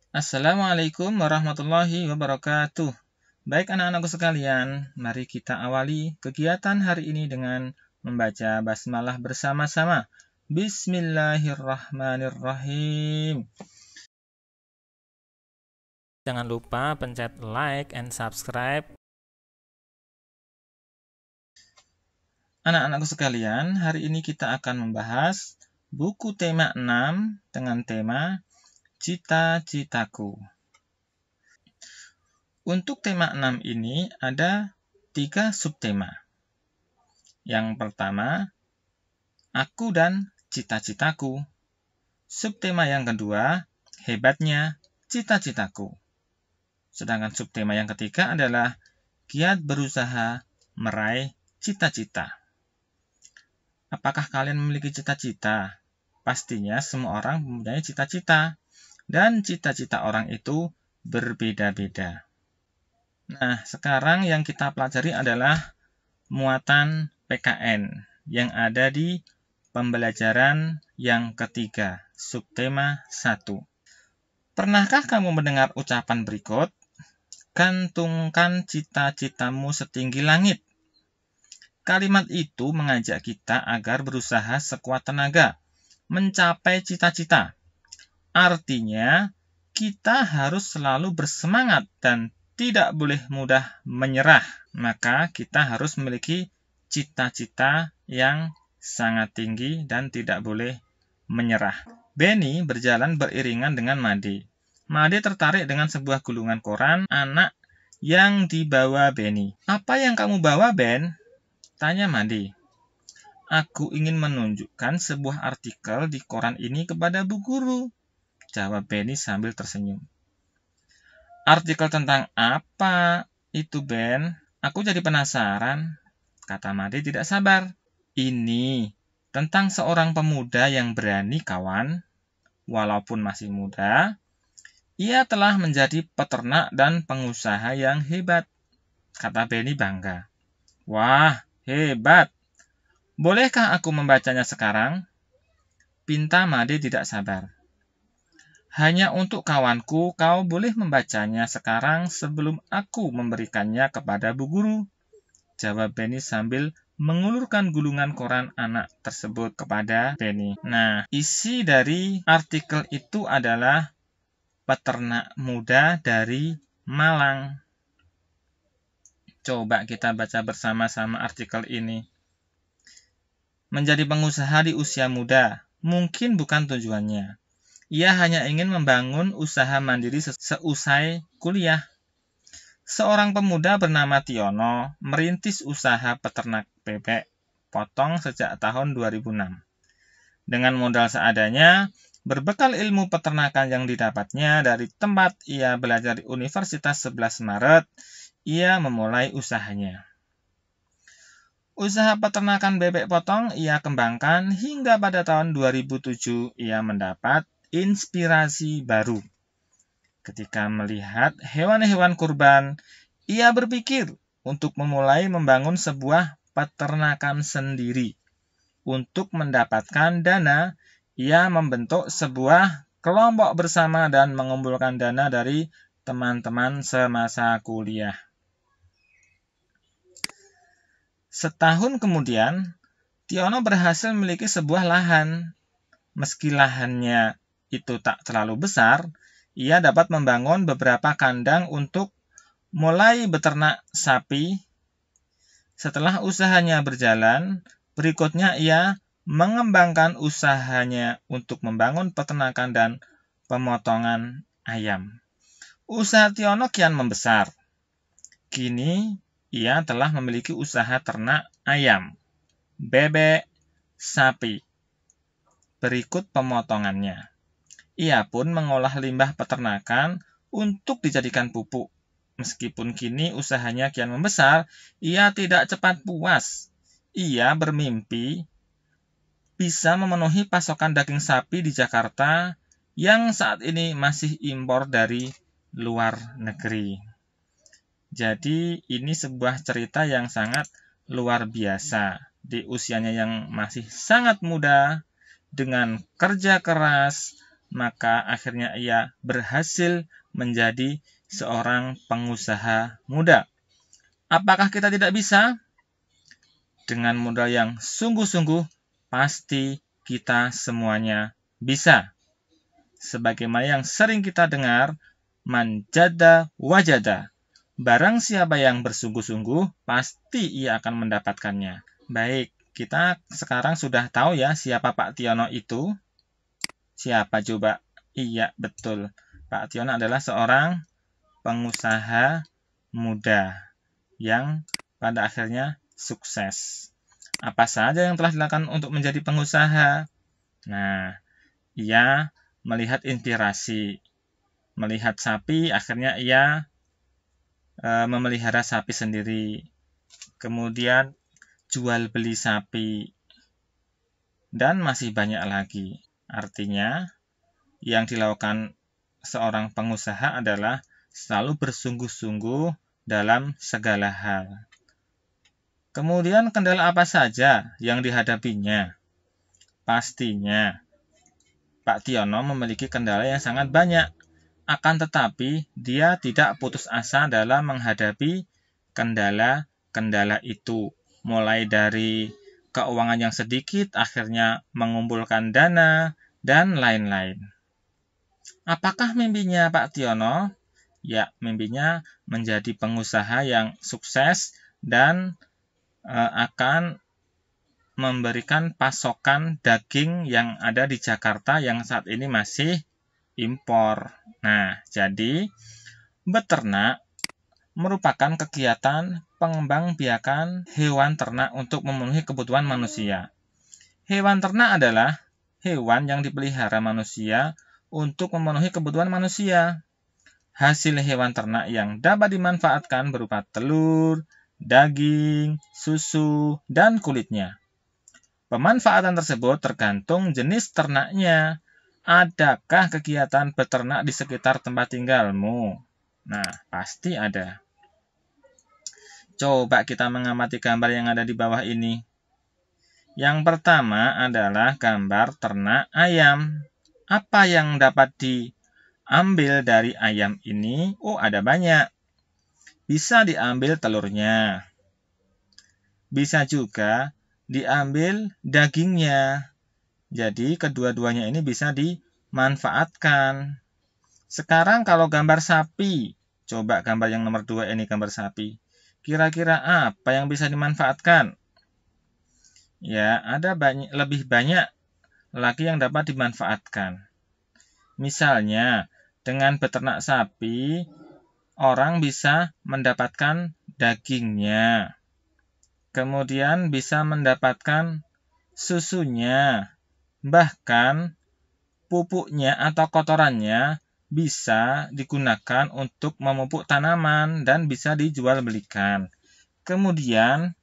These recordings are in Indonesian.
Assalamualaikum warahmatullahi wabarakatuh. Baik anak-anakku sekalian, mari kita awali kegiatan hari ini dengan membaca basmalah bersama-sama. Bismillahirrahmanirrahim. Jangan lupa pencet like and subscribe. Anak-anakku sekalian, hari ini kita akan membahas buku tema 6 dengan tema Cita-citaku. Untuk tema 6 ini ada 3 subtema. Yang pertama, aku dan cita-citaku. Subtema yang kedua, hebatnya cita-citaku. Sedangkan subtema yang ketiga adalah giat berusaha meraih cita-cita. Apakah kalian memiliki cita-cita? Pastinya semua orang mempunyai cita-cita. Dan cita-cita orang itu berbeda-beda. Nah, sekarang yang kita pelajari adalah muatan PKN yang ada di pembelajaran yang ketiga, subtema 1. Pernahkah kamu mendengar ucapan berikut? Gantungkan cita-citamu setinggi langit. Kalimat itu mengajak kita agar berusaha sekuat tenaga, mencapai cita-cita. Artinya, kita harus selalu bersemangat dan tidak boleh mudah menyerah. Maka kita harus memiliki cita-cita yang sangat tinggi dan tidak boleh menyerah. Benny berjalan beriringan dengan Made. Made tertarik dengan sebuah gulungan koran anak yang dibawa Benny. Apa yang kamu bawa, Ben? Tanya Made. Aku ingin menunjukkan sebuah artikel di koran ini kepada Bu Guru. Jawab Benny sambil tersenyum. Artikel tentang apa itu, Ben? Aku jadi penasaran. Kata Made tidak sabar. Ini tentang seorang pemuda yang berani, kawan. Walaupun masih muda, ia telah menjadi peternak dan pengusaha yang hebat. Kata Benny bangga. Wah, hebat. Bolehkah aku membacanya sekarang? Pinta Made tidak sabar. Hanya untuk kawanku, kau boleh membacanya sekarang sebelum aku memberikannya kepada Bu Guru. Jawab Benny sambil mengulurkan gulungan koran anak tersebut kepada Benny. Nah, isi dari artikel itu adalah peternak muda dari Malang. Coba kita baca bersama-sama artikel ini. Menjadi pengusaha di usia muda mungkin bukan tujuannya. Ia hanya ingin membangun usaha mandiri seusai kuliah. Seorang pemuda bernama Tiono merintis usaha peternak bebek potong sejak tahun 2006. Dengan modal seadanya, berbekal ilmu peternakan yang didapatnya dari tempat ia belajar di Universitas 11 Maret, ia memulai usahanya. Usaha peternakan bebek potong ia kembangkan hingga pada tahun 2007 ia mendapat inspirasi baru. Ketika melihat hewan-hewan kurban, ia berpikir untuk memulai membangun sebuah peternakan sendiri. Untuk mendapatkan dana, ia membentuk sebuah kelompok bersama dan mengumpulkan dana dari teman-teman semasa kuliah. Setahun kemudian, Tiono berhasil memiliki sebuah lahan. Meski lahannya itu tak terlalu besar, ia dapat membangun beberapa kandang untuk mulai beternak sapi. Setelah usahanya berjalan, berikutnya ia mengembangkan usahanya untuk membangun peternakan dan pemotongan ayam. Usaha Tiono kian membesar. Kini, ia telah memiliki usaha ternak ayam, bebek, sapi. Berikut pemotongannya. Ia pun mengolah limbah peternakan untuk dijadikan pupuk. Meskipun kini usahanya kian membesar, ia tidak cepat puas. Ia bermimpi bisa memenuhi pasokan daging sapi di Jakarta yang saat ini masih impor dari luar negeri. Jadi ini sebuah cerita yang sangat luar biasa. Di usianya yang masih sangat muda, dengan kerja keras, maka akhirnya ia berhasil menjadi seorang pengusaha muda. Apakah kita tidak bisa? Dengan modal yang sungguh-sungguh, pasti kita semuanya bisa. Sebagaimana yang sering kita dengar, man jada wajada. Barang siapa yang bersungguh-sungguh, pasti ia akan mendapatkannya. Baik, kita sekarang sudah tahu ya siapa Pak Tiono itu. Siapa coba? Iya, betul. Pak Tiono adalah seorang pengusaha muda yang pada akhirnya sukses. Apa saja yang telah dilakukan untuk menjadi pengusaha? Nah, ia melihat inspirasi. Melihat sapi, akhirnya ia memelihara sapi sendiri. Kemudian jual beli sapi. Dan masih banyak lagi. Artinya, yang dilakukan seorang pengusaha adalah selalu bersungguh-sungguh dalam segala hal. Kemudian kendala apa saja yang dihadapinya? Pastinya, Pak Tiono memiliki kendala yang sangat banyak. Akan tetapi, dia tidak putus asa dalam menghadapi kendala-kendala itu. Mulai dari keuangan yang sedikit, akhirnya mengumpulkan dana, dan lain-lain. Apakah mimpinya Pak Tiono? Ya, mimpinya menjadi pengusaha yang sukses dan akan memberikan pasokan daging yang ada di Jakarta yang saat ini masih impor. Nah, jadi beternak merupakan kegiatan pengembangbiakan hewan ternak untuk memenuhi kebutuhan manusia. Hewan ternak adalah hewan yang dipelihara manusia untuk memenuhi kebutuhan manusia. Hasil hewan ternak yang dapat dimanfaatkan berupa telur, daging, susu, dan kulitnya. Pemanfaatan tersebut tergantung jenis ternaknya. Adakah kegiatan beternak di sekitar tempat tinggalmu? Nah, pasti ada. Coba kita mengamati gambar yang ada di bawah ini. Yang pertama adalah gambar ternak ayam. Apa yang dapat diambil dari ayam ini? Oh, ada banyak. Bisa diambil telurnya. Bisa juga diambil dagingnya. Jadi kedua-duanya ini bisa dimanfaatkan. Sekarang kalau gambar sapi, coba gambar yang nomor 2 ini gambar sapi. Kira-kira apa yang bisa dimanfaatkan? Ya, ada lebih banyak lagi yang dapat dimanfaatkan. Misalnya, dengan beternak sapi, orang bisa mendapatkan dagingnya. Kemudian bisa mendapatkan susunya. Bahkan pupuknya atau kotorannya bisa digunakan untuk memupuk tanaman dan bisa dijual belikan. Kemudian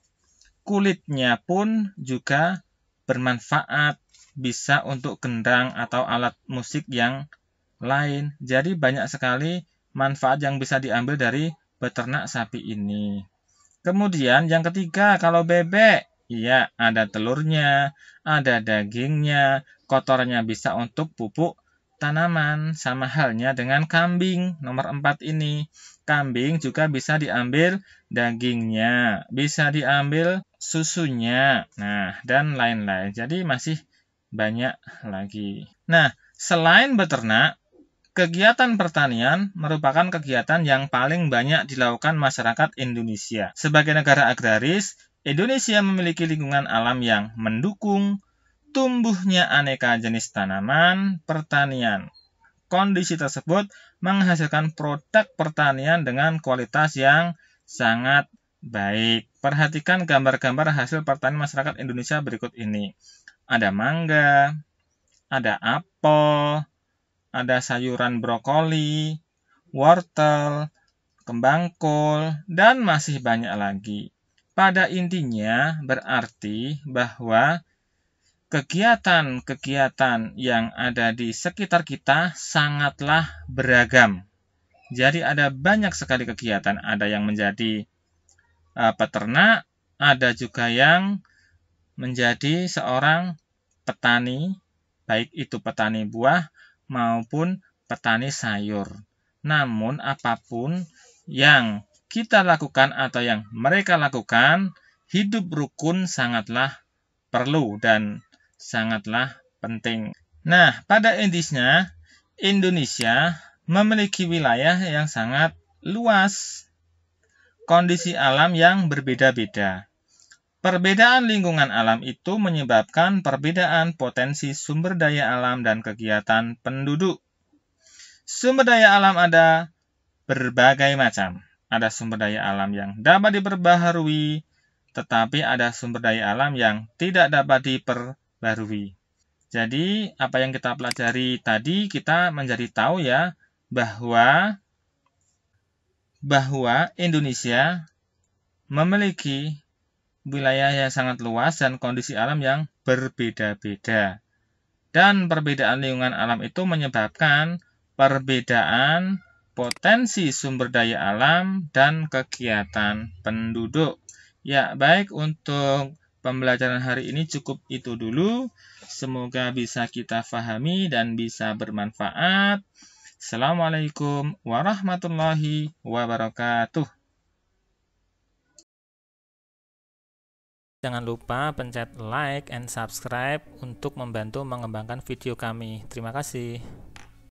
kulitnya pun juga bermanfaat, bisa untuk gendang atau alat musik yang lain. Jadi banyak sekali manfaat yang bisa diambil dari beternak sapi ini. Kemudian yang ketiga, kalau bebek, iya ada telurnya, ada dagingnya, kotornya bisa untuk pupuk tanaman. Sama halnya dengan kambing, nomor 4 ini. Kambing juga bisa diambil dagingnya, bisa diambil susunya, nah dan lain-lain. Jadi masih banyak lagi. Nah, selain beternak, kegiatan pertanian merupakan kegiatan yang paling banyak dilakukan masyarakat Indonesia. Sebagai negara agraris, Indonesia memiliki lingkungan alam yang mendukung tumbuhnya aneka jenis tanaman pertanian. Kondisi tersebut menghasilkan produk pertanian dengan kualitas yang sangat baik. Perhatikan gambar-gambar hasil pertanian masyarakat Indonesia berikut ini. Ada mangga, ada apel, ada sayuran brokoli, wortel, kembang kol, dan masih banyak lagi. Pada intinya berarti bahwa kegiatan-kegiatan yang ada di sekitar kita sangatlah beragam. Jadi ada banyak sekali kegiatan, ada yang menjadi peternak, ada juga yang menjadi seorang petani, baik itu petani buah maupun petani sayur. Namun apapun yang kita lakukan atau yang mereka lakukan, hidup rukun sangatlah perlu dan sangatlah penting. Nah, pada intinya, Indonesia memiliki wilayah yang sangat luas, kondisi alam yang berbeda-beda. Perbedaan lingkungan alam itu menyebabkan perbedaan potensi sumber daya alam dan kegiatan penduduk. Sumber daya alam ada berbagai macam. Ada sumber daya alam yang dapat diperbaharui, tetapi ada sumber daya alam yang tidak dapat diperbaharui. Jadi, apa yang kita pelajari tadi, kita menjadi tahu ya, bahwa Indonesia memiliki wilayah yang sangat luas dan kondisi alam yang berbeda-beda. Dan perbedaan lingkungan alam itu menyebabkan perbedaan potensi sumber daya alam dan kegiatan penduduk. Ya, baik, untuk pembelajaran hari ini cukup itu dulu. Semoga bisa kita pahami dan bisa bermanfaat. Assalamualaikum warahmatullahi wabarakatuh. Jangan lupa pencet like and subscribe untuk membantu mengembangkan video kami. Terima kasih.